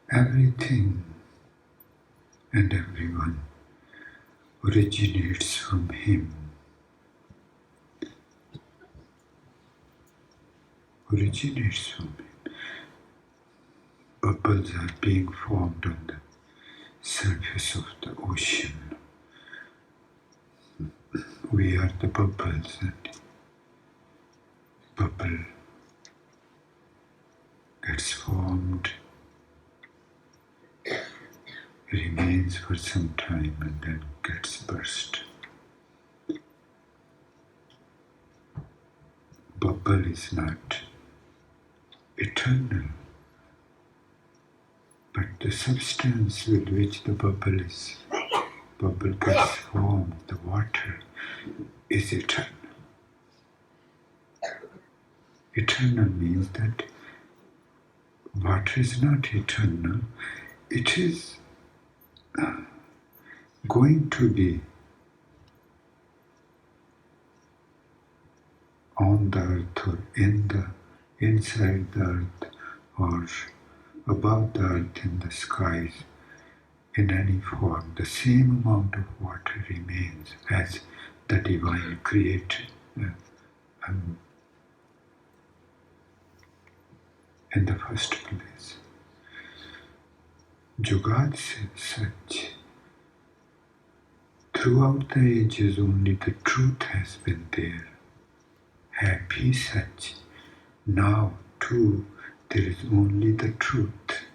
Everything and everyone originates from Him. Originates from Him. Bubbles are being formed on the surface of the ocean. We are the bubbles, and bubble gets formed, remains for some time, and then gets burst. Bubble is not eternal, but the substance with which the bubble gets formed, the water, is eternal. Eternal means that water is not eternal, it is going to be on the earth or inside the earth or above the earth in the skies in any form. The same amount of water remains as the divine created in the first place. Jugaad says such. Throughout the ages only the truth has been there. Happy such. Now too there is only the truth.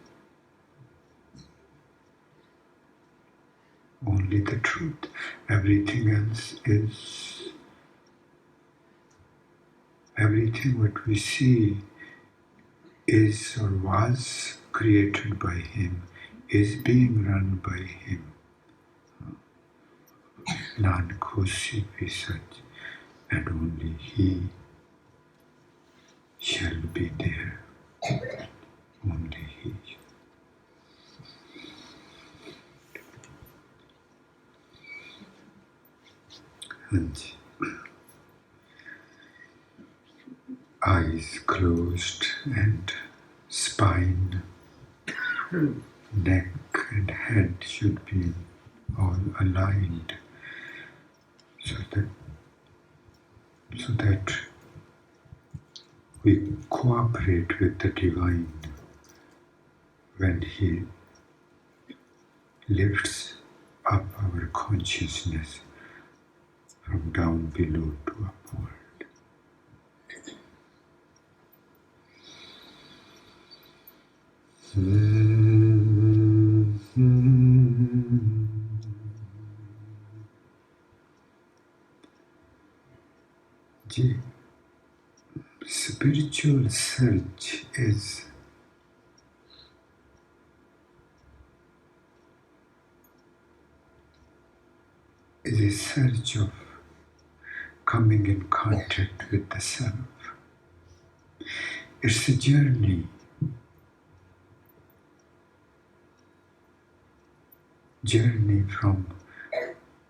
Only the truth. Everything else is, everything what we see is or was created by Him, is being run by Him. Nankosi be such, and only He shall be there. Only He. And eyes closed and spine, neck and head should be all aligned so that we cooperate with the Divine when He lifts up our consciousness from down below to upward. The spiritual search is a search of coming in contact with the Self. It's a journey from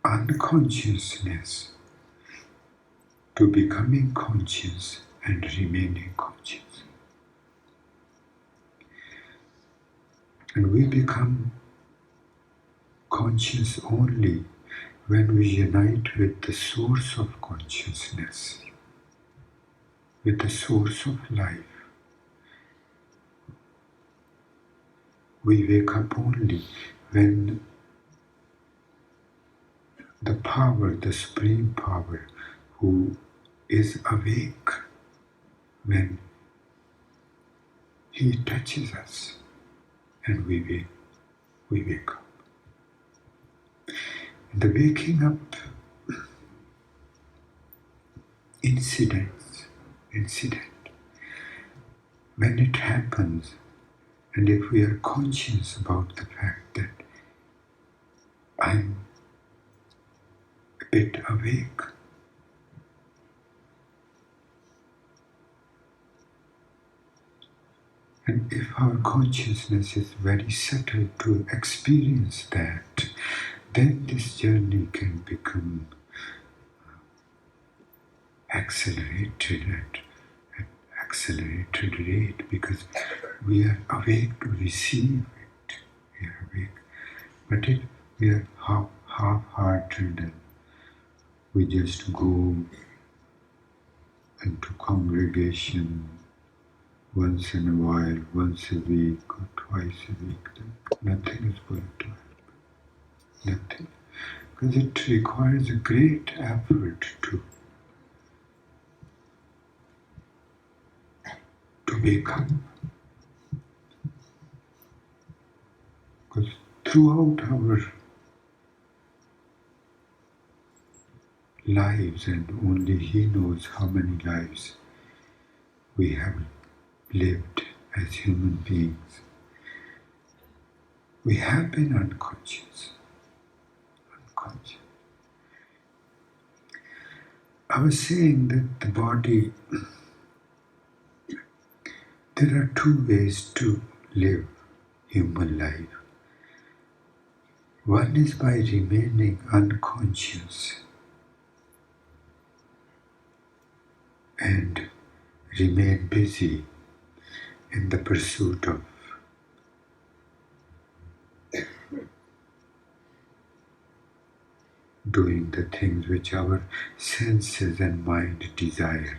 unconsciousness to becoming conscious and remaining conscious. And we become conscious only when we unite with the source of consciousness, with the source of life. We wake up only when the power, the supreme power, who is awake, when He touches us and we wake up. The waking up incident, when it happens, and if we are conscious about the fact that I'm a bit awake, and if our consciousness is very subtle to experience that, then this journey can become accelerated at accelerated rate, because we are awake to receive But if we are half-hearted and we just go into congregation once in a while, once a week or twice a week, then nothing is going to happen. Nothing. Because it requires a great effort to wake up. Because throughout our lives, and only He knows how many lives we have lived as human beings, we have been unconscious. I was saying that the body, there are two ways to live human life. One is by remaining unconscious and remain busy in the pursuit of doing the things which our senses and mind desire.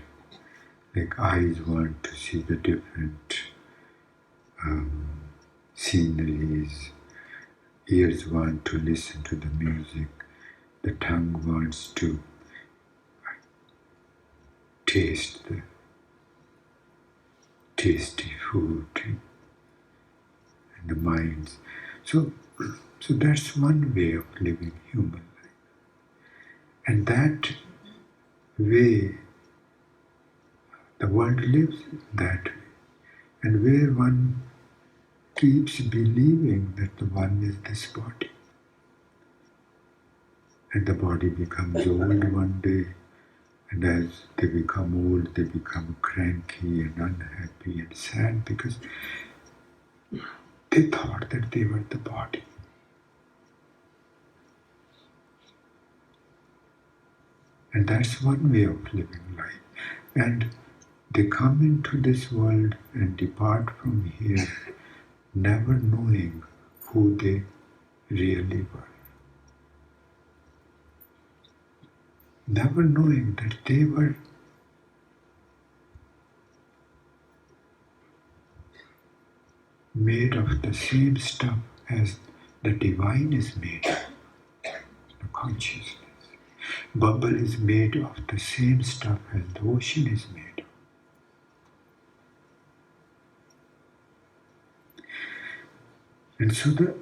Like eyes want to see the different sceneries, ears want to listen to the music, the tongue wants to taste the tasty food, and the minds. So that's one way of living human life. And that way, the world lives that way. And where one keeps believing that the one is this body. And the body becomes old one day, and as they become old, they become cranky and unhappy and sad because they thought that they were the body. And that's one way of living life. And they come into this world and depart from here never knowing who they really were. Never knowing that they were made of the same stuff as the divine is made of, the consciousness. Bubble is made of the same stuff as the ocean is made of. And so the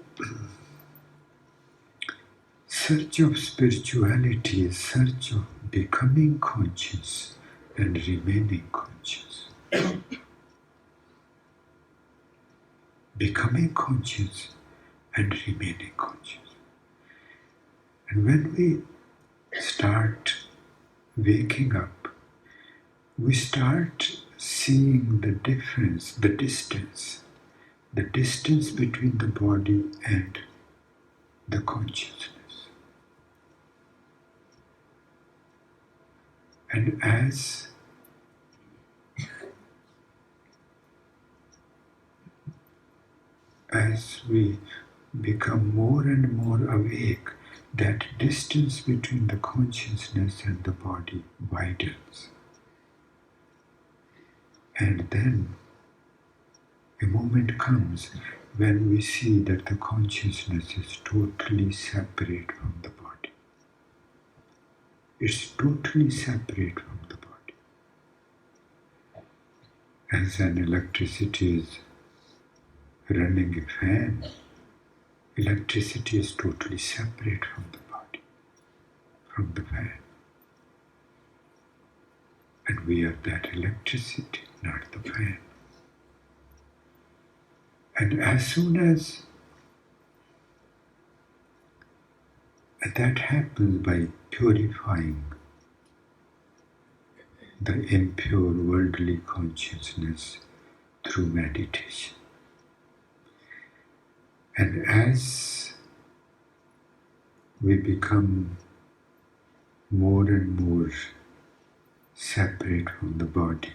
search of spirituality is search of becoming conscious and remaining conscious. Becoming conscious and remaining conscious. And when we start waking up, we start seeing the difference, the distance between the body and the consciousness. And as we become more and more awake, that distance between the consciousness and the body widens. And then a moment comes when we see that the consciousness is totally separate from the body. It's totally separate from the body. As an electricity is running a fan, electricity is totally separate from the body, from the fan. And we are that electricity, not the fan. And as soon as that happens by purifying the impure worldly consciousness through meditation, and as we become more and more separate from the body,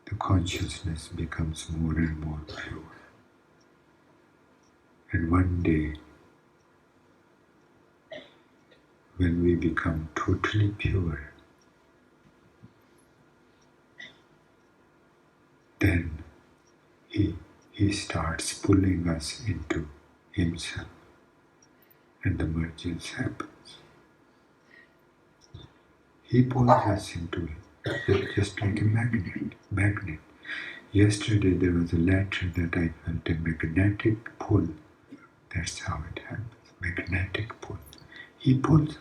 the consciousness becomes more and more pure. And one day when we become totally pure, then he starts pulling us into himself, and the mergence happens. He pulls us into it, just like a magnet. Yesterday there was a letter that I felt a magnetic pull. That's how it happens. Magnetic pull. He pulls us.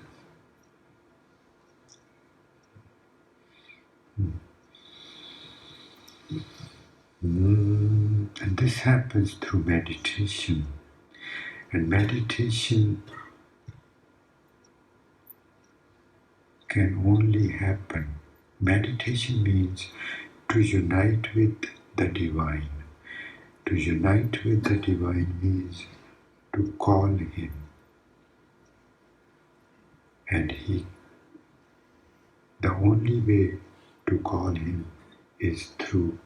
And this happens through meditation. And meditation can only happen. Meditation means to unite with the divine. To unite with the divine means to call him. And the only way to call him is through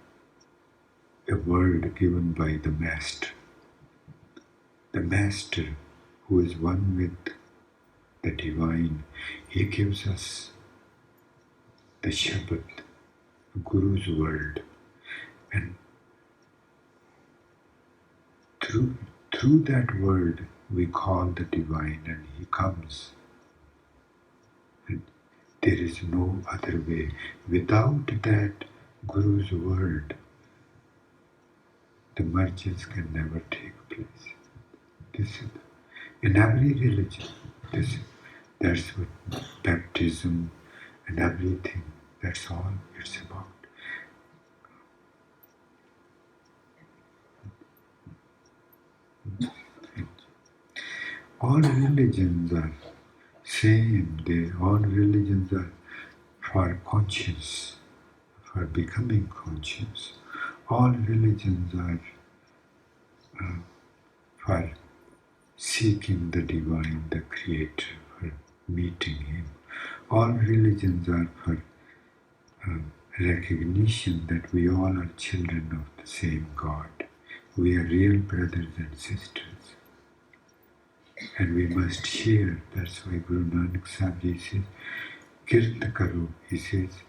a word given by the Master. The Master, who is one with the divine, he gives us the Shabad, Guru's word. And through that word, we call the divine and he comes. And there is no other way. Without that Guru's word, the mergence can never take place. This is in every religion. That's what baptism and everything. That's all it's about. All religions are same. All religions are for conscience, for becoming conscious. All religions are for seeking the divine, the creator, for meeting him. All religions are for recognition that we all are children of the same God. We are real brothers and sisters. And we must share. That's why Guru Nanak Sahib Ji says, Kirt karo. He says,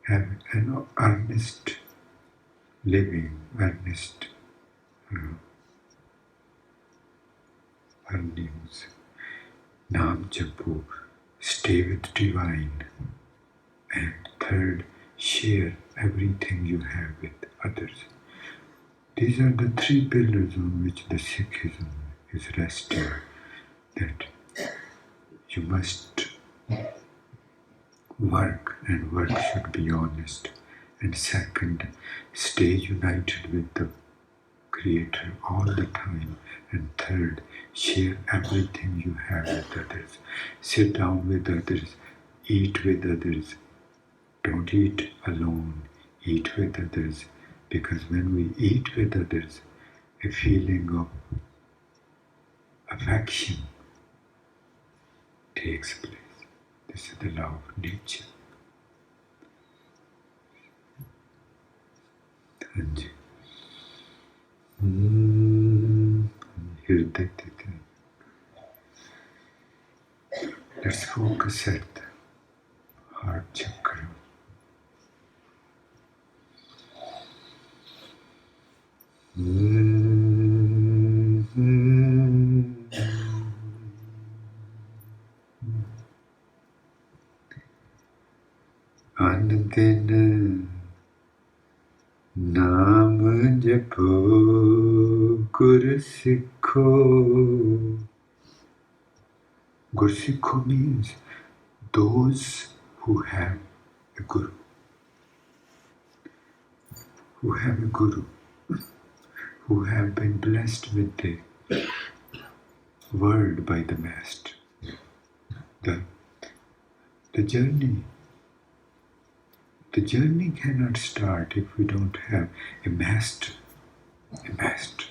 have an earnest living, earnest earnings. Naam japo, stay with divine. And third, share everything you have with others. These are the three pillars on which the Sikhism is resting. That you must work, and work should be honest. And second, stay united with the Creator all the time. And third, share everything you have with others. Sit down with others, eat with others. Don't eat alone, eat with others. Because when we eat with others, a feeling of affection takes place. This is the law of nature. Hanji. Hirday Titi. Let's focus at the heart chakra. An din naam japo gur sikho. Gur sikho means those who have a guru. Who have a guru. Who have been blessed with the word by the Master. The journey cannot start if we don't have a master. A master.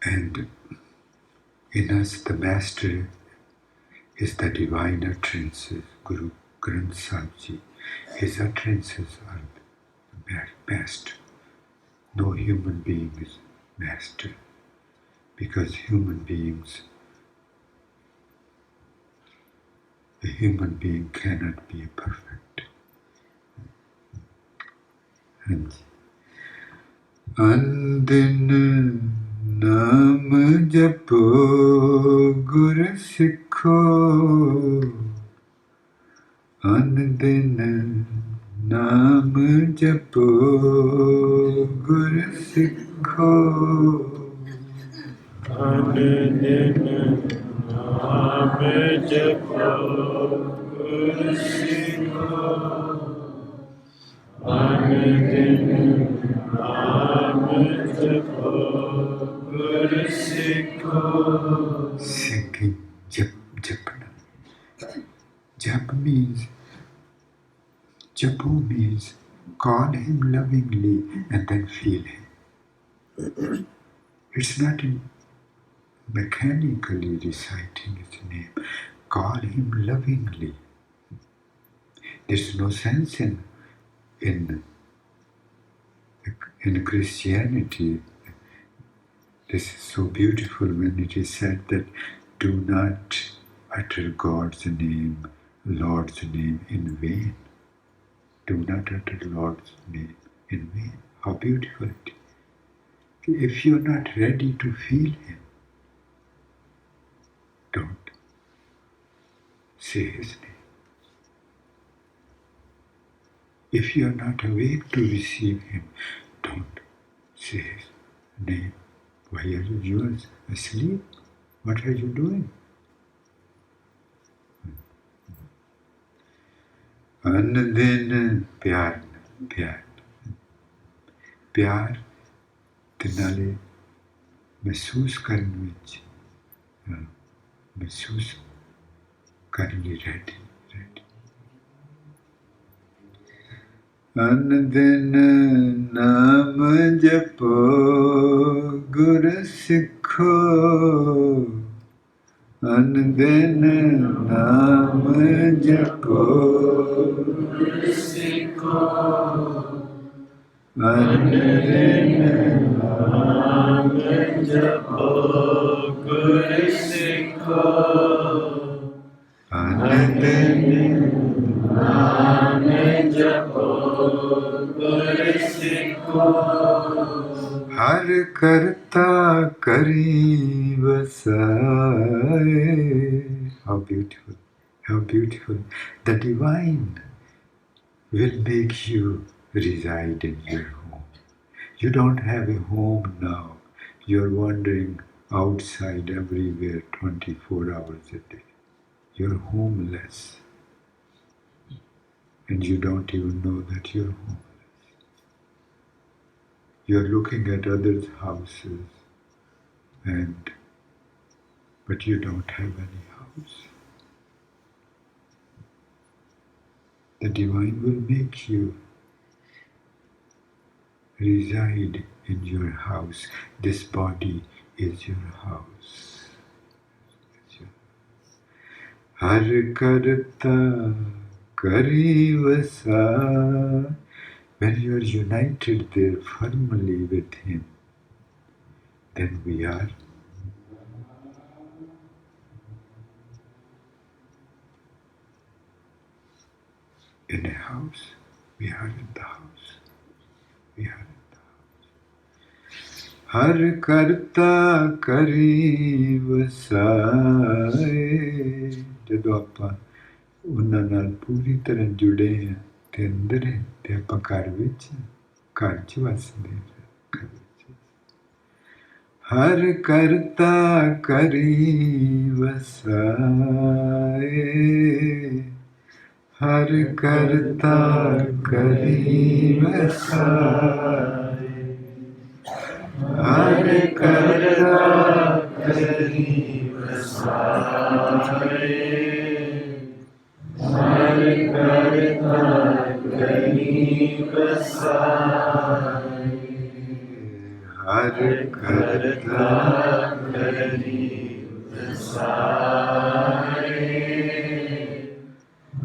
And in us, the master is the divine utterances, Guru Granth Sahib Ji. His utterances are the master. No human being is master, because a human being cannot be perfect. And Andin Nam Japo Gur Sikho, Andin Nam Japo Gur Sikho, Andin Nam Japo Gur Sikho, Andin Nam Japo Gur Sikho. singing Japana. Japu means call him lovingly and then feel him. It's not in mechanically reciting his name. Call him lovingly. There's no sense in, in Christianity. This is so beautiful when it is said that do not utter God's name, Lord's name in vain. Do not utter Lord's name in vain. How beautiful it is. If you're not ready to feel Him, don't say His name. If you're not awake to receive Him, don't say His name. Why are you asleep? What are you doing? Anandin pyar, pyar. ਪਿਆਰ ਤੇ ਨਾਲੇ ਮਹਿਸੂਸ ਕਰਨ ਵਿੱਚ ਮਹਿਸੂਸ ਕਰਨ ਲਈ ready ਅਨੰਦਨ ਨਾਮ ਜਪੋ ਗੁਰ ਸਿੱਖੋ ਅਨੰਦਨ ਨਾਮ ਜਪੋ ਗੁਰ ਸਿੱਖੋ Andin Nam Japo Gur Sikho, Andin Nam Japo Gur Sikho, Har Karta Kari Vasaye. How beautiful, how beautiful. The divine will make you reside in your home. You don't have a home now. You're wandering outside everywhere 24 hours a day. You're homeless. And you don't even know that you're homeless. You're looking at others' houses, but you don't have any house. The divine will make you reside in your house. This body is your house. Har karta kari vasa. When you are united there firmly with Him, then we are in a house. We are in the house. We are in the house. Har karta kari vasaye. ਜਦੋਂ ਆਪਾਂ ਉਹਨਾਂ ਨਾਲ ਪੂਰੀ ਤਰ੍ਹਾਂ ਜੁੜੇ ਹਾਂ ਤੇ ਅੰਦਰ ਹੈ ਤੇ ਆਪਾਂ ਘਰ 'ਚ ਵਸਦੇ ਹਾਂ ਹਰ ਕਰਤਾ ਕਰੀ ਵਸਾਏ ਹਰ ਕਰਤਾ ਕਰੀ ਵਸਾਏ ਹਰ ਕਰਤਾ ਕਰੀ ਵਸਾਏ ਹਰ ਕਰਤਾ ਕਰੀ ਵਸਾਏ ਹਰ ਕਰਤਾ ਕਰੀ ਵਸਾਏ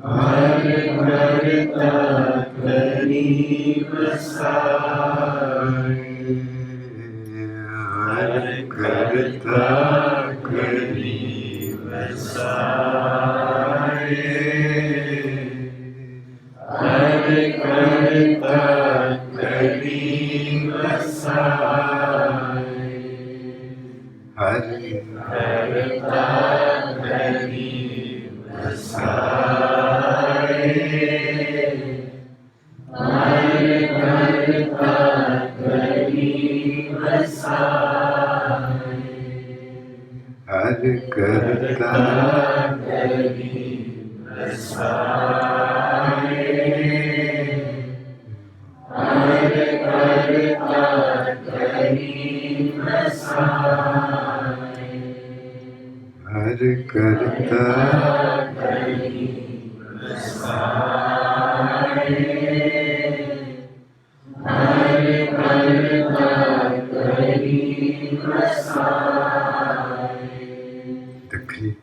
ਹਰ ਕਰਤਾ ਕਰੀ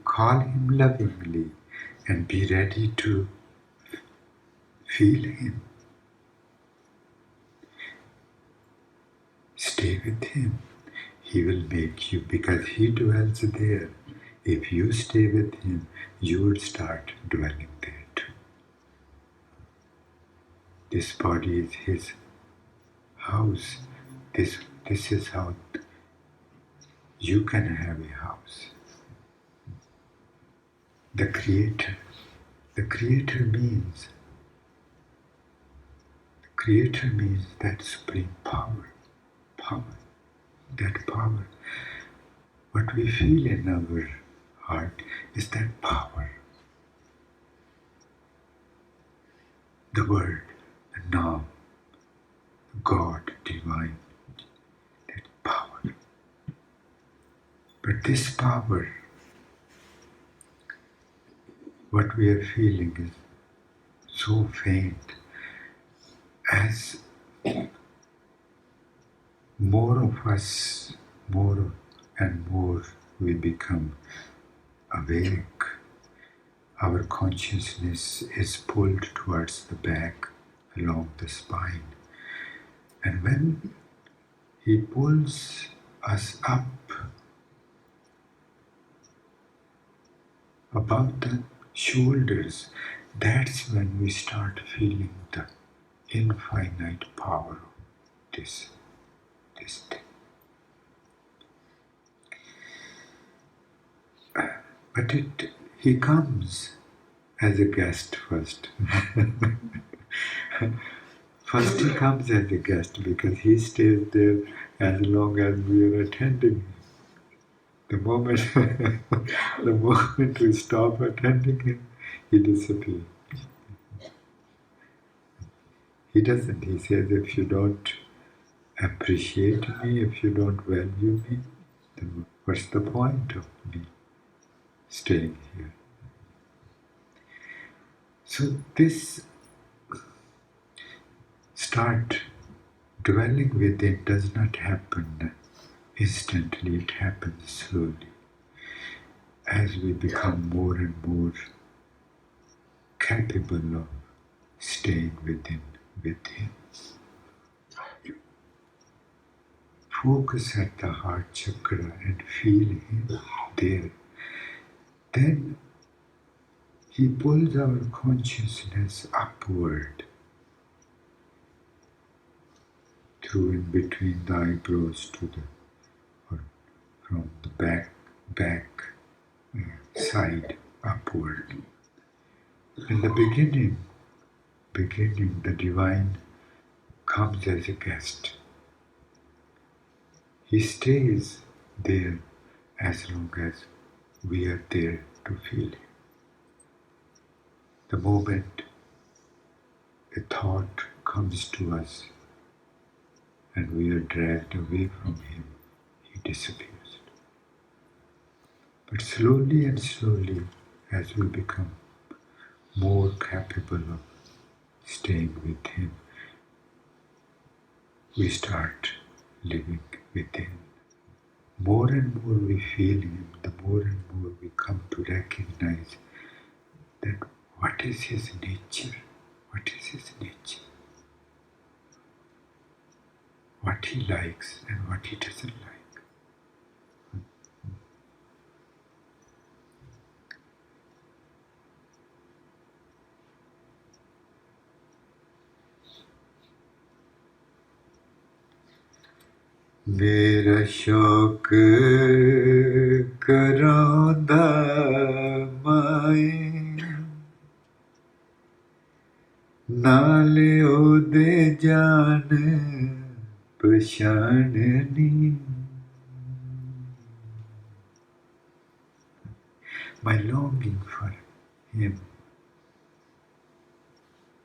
Call him lovingly and be ready to feel him. Stay with him. He will make you, because he dwells there. If you stay with him, you will start dwelling there too. This body is his house. This is how you can have a house. The Creator. The Creator means that supreme power. That power. What we feel in our heart is that power. The Word, the Nam, God, Divine, that power. But this power, what we are feeling is so faint. As more of us, more and more we become awake, our consciousness is pulled towards the back, along the spine. And when he pulls us up above the shoulders, that's when we start feeling the infinite power of this thing. But he comes as a guest first. First he comes as a guest because he stays there as long as we are attending him. The moment we stop attending him, he disappears. He doesn't. He says, if you don't appreciate me, if you don't value me, then what's the point of me staying here? So this start dwelling within does not happen instantly, it happens slowly. As we become more and more capable of staying with him. Focus at the heart chakra and feel him there. Then he pulls our consciousness upward through in between the eyebrows to or from the back side upward. In the beginning, the divine comes as a guest. He stays there as long as we are there to feel him. The moment a thought comes to us and we are dragged away from him, he disappears. But slowly and slowly, as we become more capable of staying with him, we start living within. More and more we feel him, the more and more we come to recognize that what is his nature? What is his nature? he likes and what he doesn't like. मेरा शौक करांदा माए नाले ओदे जान पछाननी. My longing for him,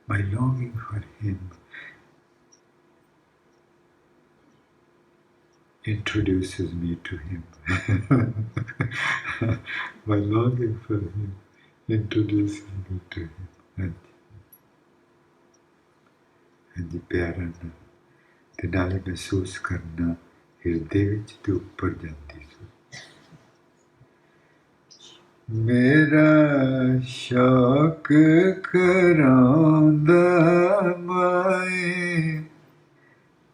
my longing for him introduces me to him. My longing for him introduces me to him. ਹਾਂਜੀ ਪਿਆਰਾ ਨਾਲ ਤੇ ਨਾਲੇ ਮਹਿਸੂਸ ਕਰਨਾ ਹਿਰਦੇ ਵਿੱਚ ਤੇ ਉੱਪਰ ਜਾਂਦੀ ਸੀ. ਮੇਰਾ ਸ਼ੌਕ ਕਰਾਉਂਦਾ ਮਾਏ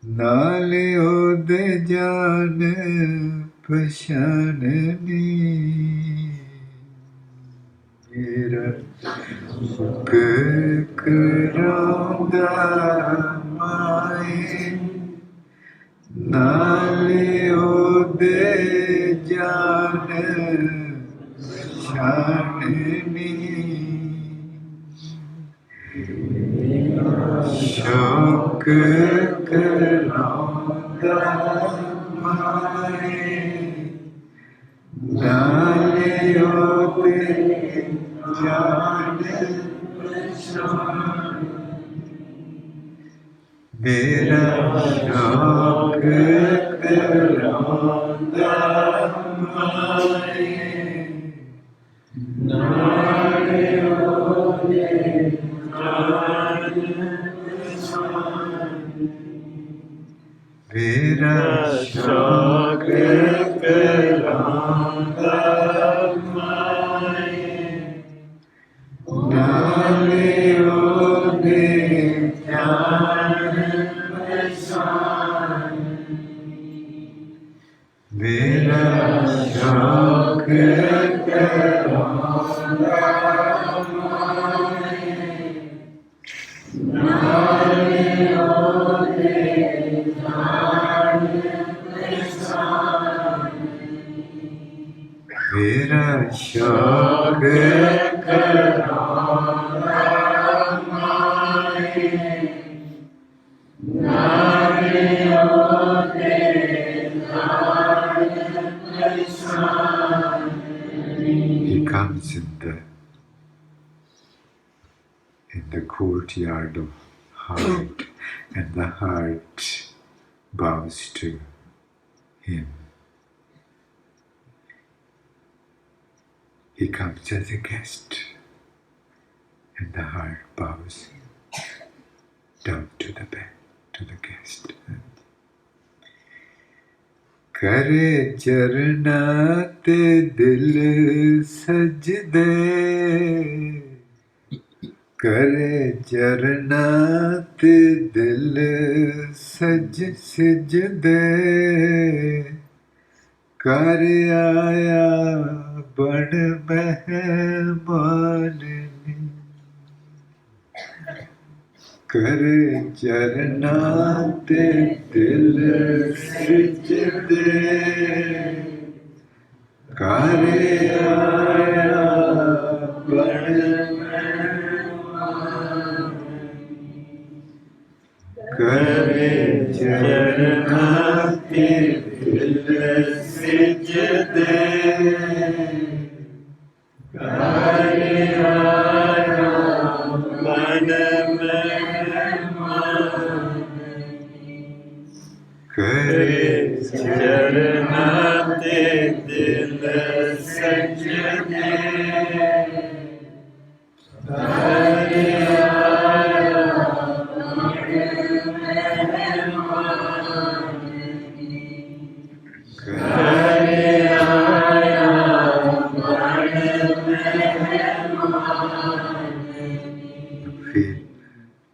ਨਾਲੇ ਉਹਦੇ ਜਾਨ ਪਛਾਨਣੀ. ਮੇਰਾ ਸ਼ੌਕ ਕਰਾਉਂਦਾ ਮਾਏ ਨਾਲੇ ਉਹਦੇ ਜਾਨ ਪਛਾਨਣੀ. ਸ਼ੌਕ ਕਰਾਉਂਦਾ ਮਾਏ ਨਾਲੇ ਉਹਦੇ ਜਾਨ ਪਛਾਨਣੀ. ਮੇਰਾ ਸ਼ੌਕ ਕਰਾਉਂਦਾ ਮਾਏ ਨਾਲੇ ਉਹਦੇ ਜਾਨ ਪਛਾਨਣੀ. ਮੇਰਾ ਸ਼ੌਕ ਕਰਾਉਂਦਾ ਮਾਏ ਨਾਲੇ ਉਹਦੇ ਜਾਨ ਪਛਾਨਣੀ. ਮੇਰਾ ਸ਼ੌਕ ਕਰਾਉਂਦਾ ਮਾਏ ਨਾਲੇ ਉਹਦੇ ਜਾਨ ਪਛਾਨਣੀ. ਮੇਰਾ ਸ਼ੌਕ ਕਰਾਉਂਦਾ ਮਾਏ ਨਾਲੇ ਉਹਦੇ ਜਾਨ ਪਛਾਨਣੀ. He comes in the courtyard of heart, and the heart bows to him. He comes as a guest, and the heart bows down to the guest. करे चरना ते दिल सजदे करे चरना ते दिल सजदे कर आया बन मेहमान करे चरना ते दिल सजदे कर आया बन करे चरना ते दिल सजदे कर आया मन करे चरना ते दिल सजदे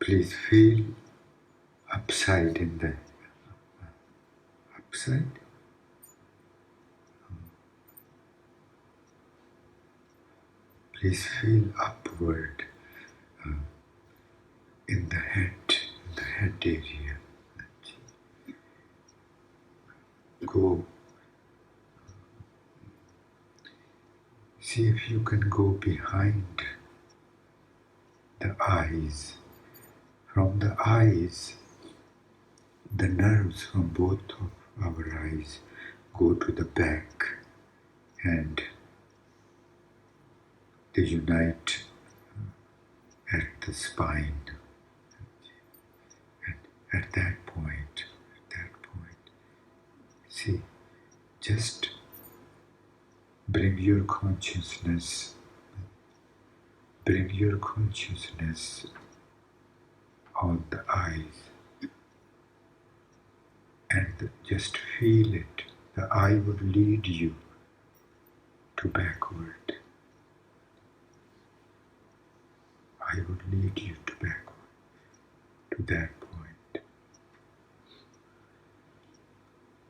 Please feel upside in the outside. Please feel upward in the head area. Go. See if you can go behind the eyes. From the eyes, the nerves from both of our eyes go to the back and they unite at the spine. And at that point, see, just bring your consciousness on the eyes and just feel it. The eye would lead you to backward. I would lead you to backward, to that point.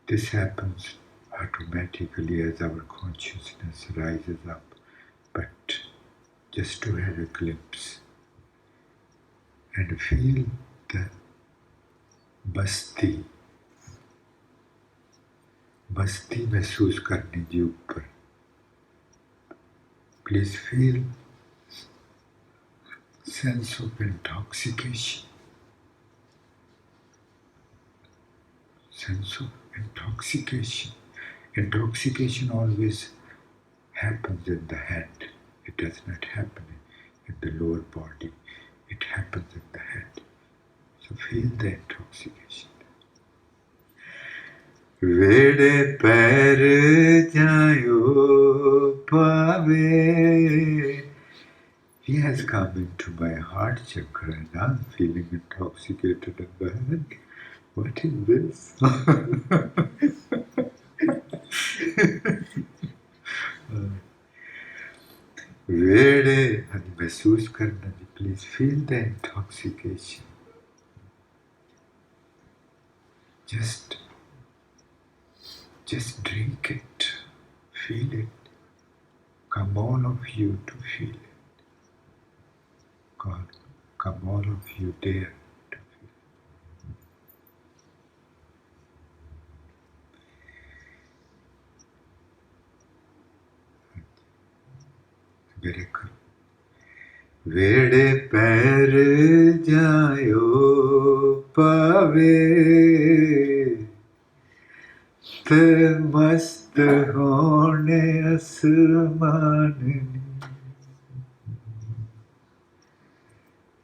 This happens automatically as our consciousness rises up, but just to have a glimpse and feel the basti महसूस करने के ऊपर. Please feel sense of intoxication. Sense of intoxication. Intoxication always happens in the head. It does not happen in the lower body. It happens in the head. So feel the intoxication. Vede per jayo pave. He has come into my heart chakra and I'm feeling intoxicated in the head. What is this? Vede and महसूस करना. Please feel the intoxication. Just drink it, feel it. Come all of you to feel it. God, come all of you dare to feel it. Miracle. Vede per jayo pave. ते मस्त होने आसमान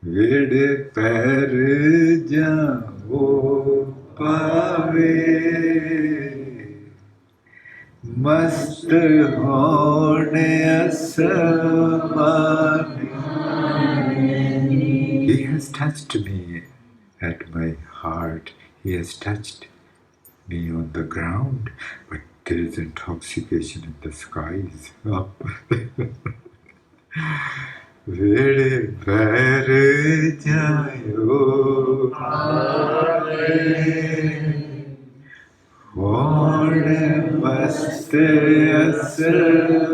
वेड़े पैर जाओ पावे मस्त होने आसमान. He has touched me at my heart. He has touched me on the ground, but there is intoxication in the skies. Vede per jayo Vode vaste asman.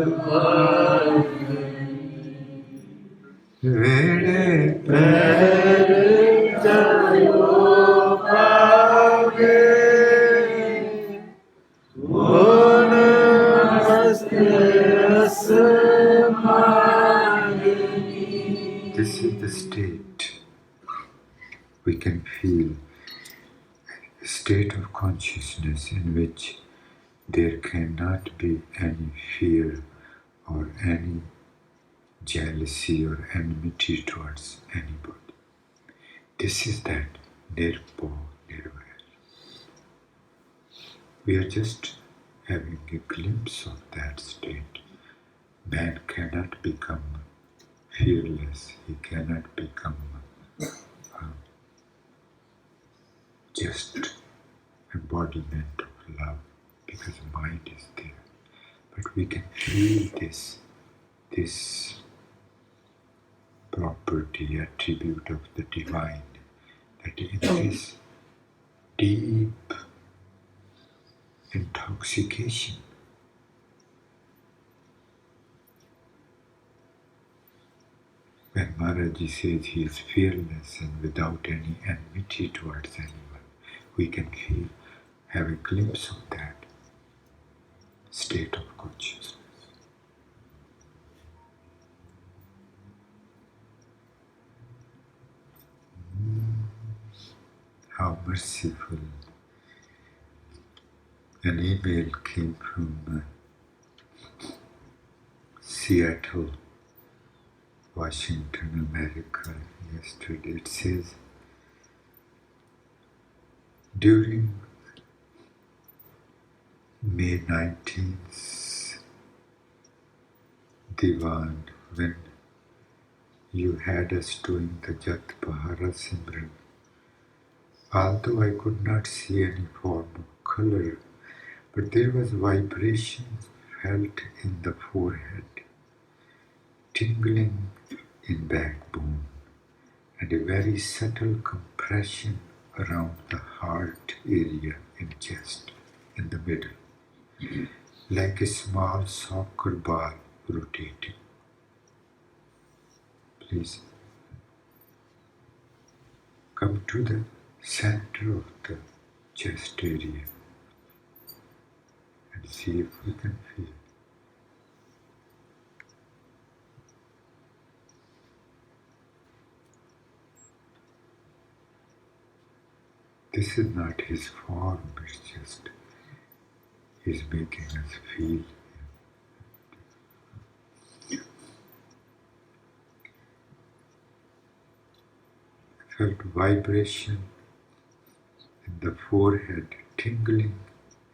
Vede per jayo pave. Vode vaste asman. This is the state we can feel, a state of consciousness in which there cannot be any fear or any jealousy or enmity towards anybody. This is that nirpo nirvair. We are just having a glimpse of that state. Man cannot become fearless. He cannot become just embodiment of love because mind is there. But we can feel this property, attribute of the divine, that in this deep intoxication. When Maharaji says he is fearless and without any enmity towards anyone, we can have a glimpse of that state of consciousness. How merciful. An email came from Seattle, Washington, America yesterday. It says, during May 19th Diwan, when you had us doing the Jat Pahara Simran, although I could not see any form of color, but there was vibration felt in the forehead, tingling in backbone, and a very subtle compression around the heart area in chest, in the middle, like a small soccer ball rotating. Please come to the center of the chest area and see if we can feel. This is not his form, it's just he's making us feel. I felt vibration in the forehead, tingling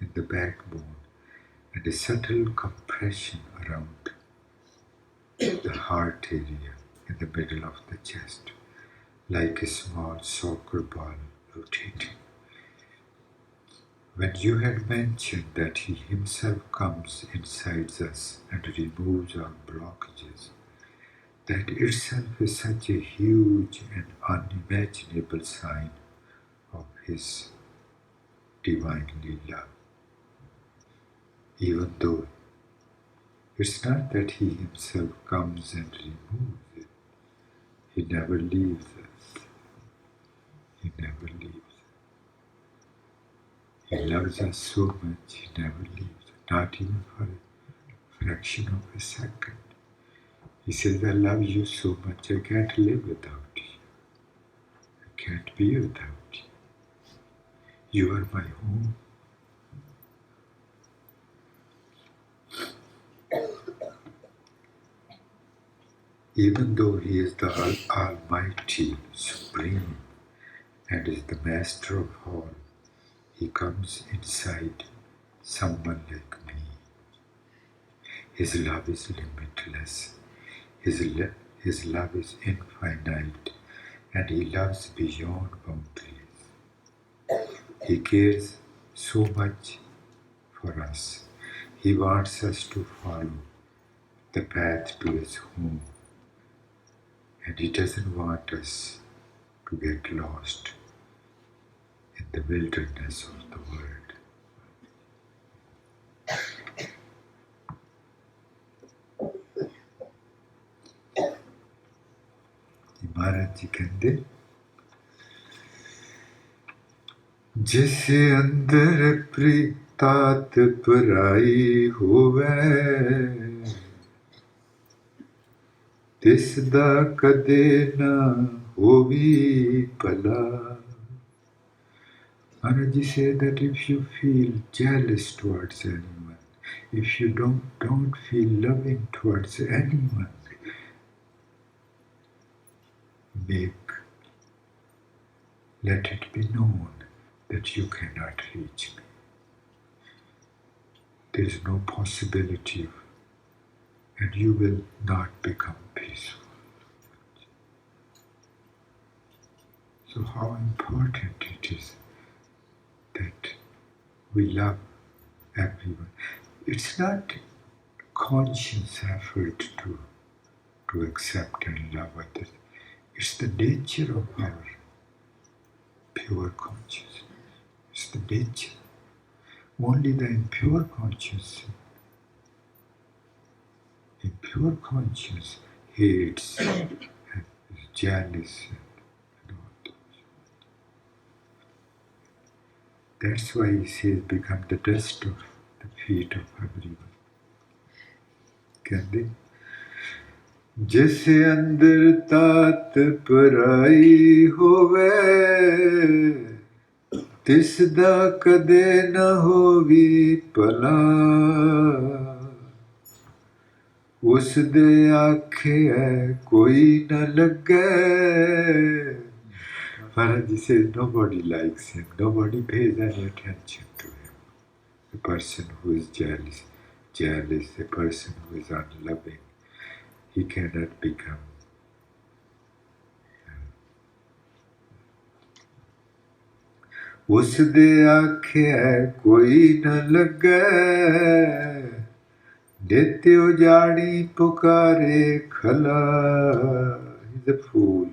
in the backbone, and a subtle compression around the heart area in the middle of the chest, like a small soccer ball rotating. When you had mentioned that he himself comes inside us and removes our blockages, that itself is such a huge and unimaginable sign of his divinely love. Even though it's not that he himself comes and removes it, he never leaves us. He never leaves. He loves us so much, he never leaves, not even for a fraction of a second. He says, I love you so much, I can't live without you. I can't be without you. You are my home. Even though he is the Almighty, Supreme, and is the Master of all, he comes inside someone like me. His love is limitless. His love is infinite, and he loves beyond boundaries. He cares so much for us. He wants us to follow the path to his home, and he doesn't want us to get lost in the wilderness of the world. महाराज जी कहते जिसे अंदर प्रीतात पराई होवे तिसदा कदे ना होवी भला. Maharaji said that if you feel jealous towards anyone, if you don't feel loving towards anyone, let it be known that you cannot reach me. There is no possibility of, and you will not become peaceful. So how important it is that we love everyone. It's not conscious effort to accept and love others. It's the nature of our pure consciousness. It's the nature. Only the impure conscience hates and is jealous and all that. That's why he says, become the dust of the feet of everyone. कहते जिस अंदर तात पराई होवे तिस दा कदे न होवी भला उस दे आखे कोई न लगे. Balaji says nobody likes him, nobody pays any attention to him. The person who is jealous, the person who is unloving, he cannot become. उसदे आखे कोई न लगे नित्य उजाड़ी पुकारे खला. He's a fool.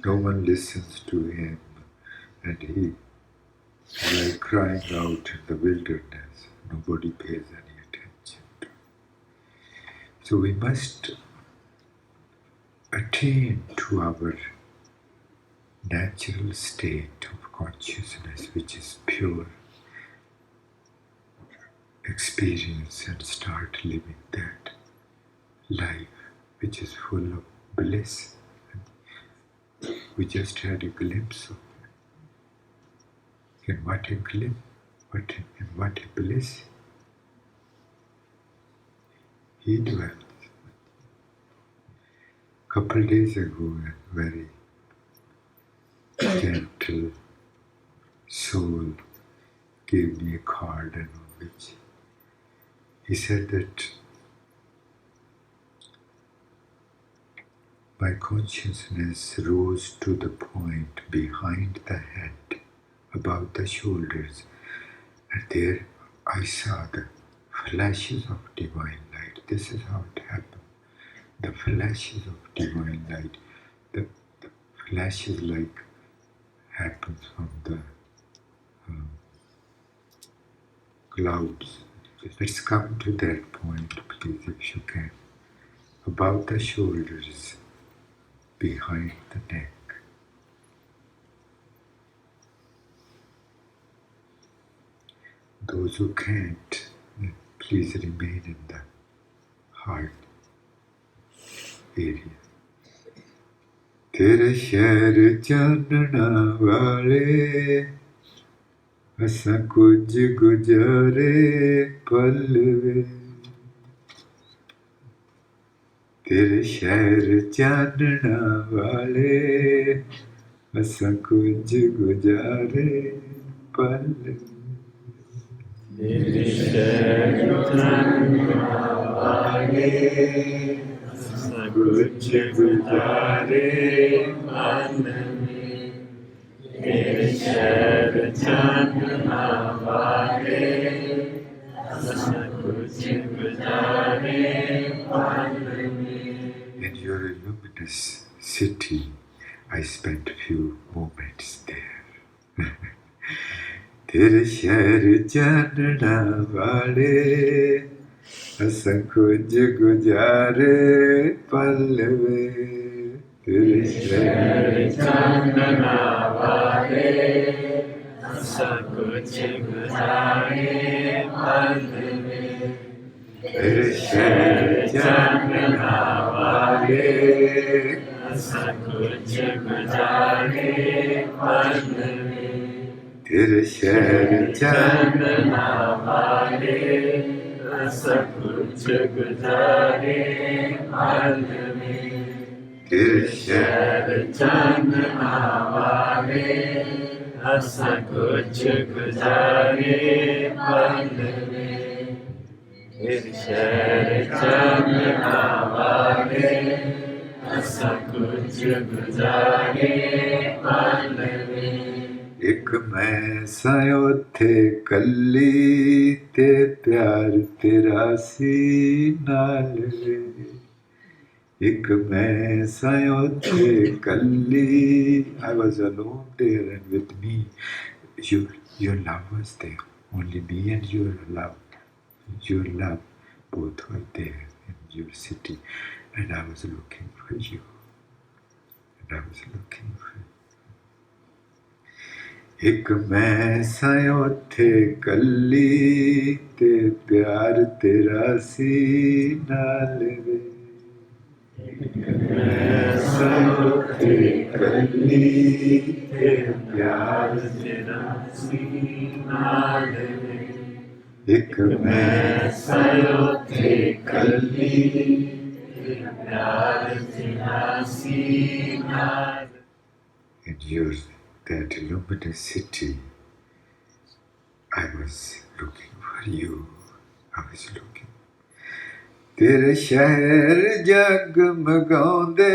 No one listens to him, and he is like crying out in the wilderness. Nobody pays any attention to him. So we must attain to our natural state of consciousness, which is pure experience, and start living that life which is full of bliss. We just had a glimpse of it. And what a glimpse, what a bliss he dwells. Couple days ago, a very gentle soul gave me a card, and on which he said that my consciousness rose to the point behind the head, above the shoulders, and there I saw the flashes of divine light. This is how it happened. The flashes of divine light, the flashes like happens from the clouds. Let's come to that point, please, if you can. Above the shoulders, behind the neck. Those who can't, please remain in the heart area. तेरे शहर चानना वाले असा कुछ गुजारे पलवे. तेरे शहर चानना वाले असा कुछ गुजारे पलवे. तेरे शहर चानना वाले कुछ गुजारे मन में. तेरे शहर चानना वाले कुछ गुजारे मन में. In your luminous city, I spent few moments there. तेरे शहर जानना वाले असा कुछ गुजारे पलवे. तेरे शहर जानना वाले असा कुछ गुजारे पल में. तेरे शहर जानना वाले असा कुछ गुजारे पल में. तेरे शहर जानना वाले असा कुछ गुजारे पल में. तेरे शहर जानना वाले असा कुछ गुजारे पल में. तेरे शहर जानना वाले असा कुछ गुजारे पल में. एक मैं सायो थे कल्ली ते प्यार तेरा सी नाल वे. एक मैं सायो थे कल्ली. I was alone there, and with me, your love was there. Only me and your love both were there in your city, and I was looking for you. And I was looking for you. ਇੱਕ ਮੈਂ ਸਾਂ ਉੱਥੇ ਕੱਲੀ ਤੇ ਪਿਆਰ ਤੇਰਾ ਸੀ ਨਾਲ ਵੇ ਮੈਂ ਸਾਂ ਉੱਥੇ ਕੱਲੀ ਤੇ ਪਿਆਰ ਤੇਰਾ ਸੀ ਨਾਲ ਵੇ ਇੱਕ ਮੈਂ ਸਾਂ ਉੱਥੇ ਕੱਲੀ ਤੇ ਪਿਆਰ ਤੇਰਾ ਸੀ ਨਾਲ And yours that luminous city, I was looking for you. I was looking. तेरे शहर जगमगाਉਂਦੇ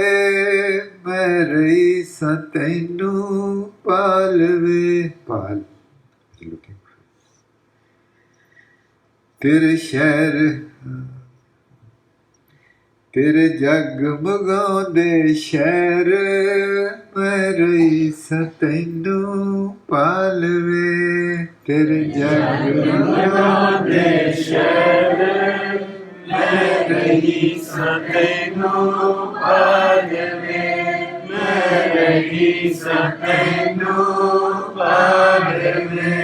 मैं रही सां तैनू पालवे पाल looking for तेरे शहर तेरे जगमगाਉਂਦੇ शहर मैं रही सां तैनू पालवे तेरे जगमगाਉਂਦੇ शहर मैं रही सां तैनू पालवे मैं रही सां तैनू पालवे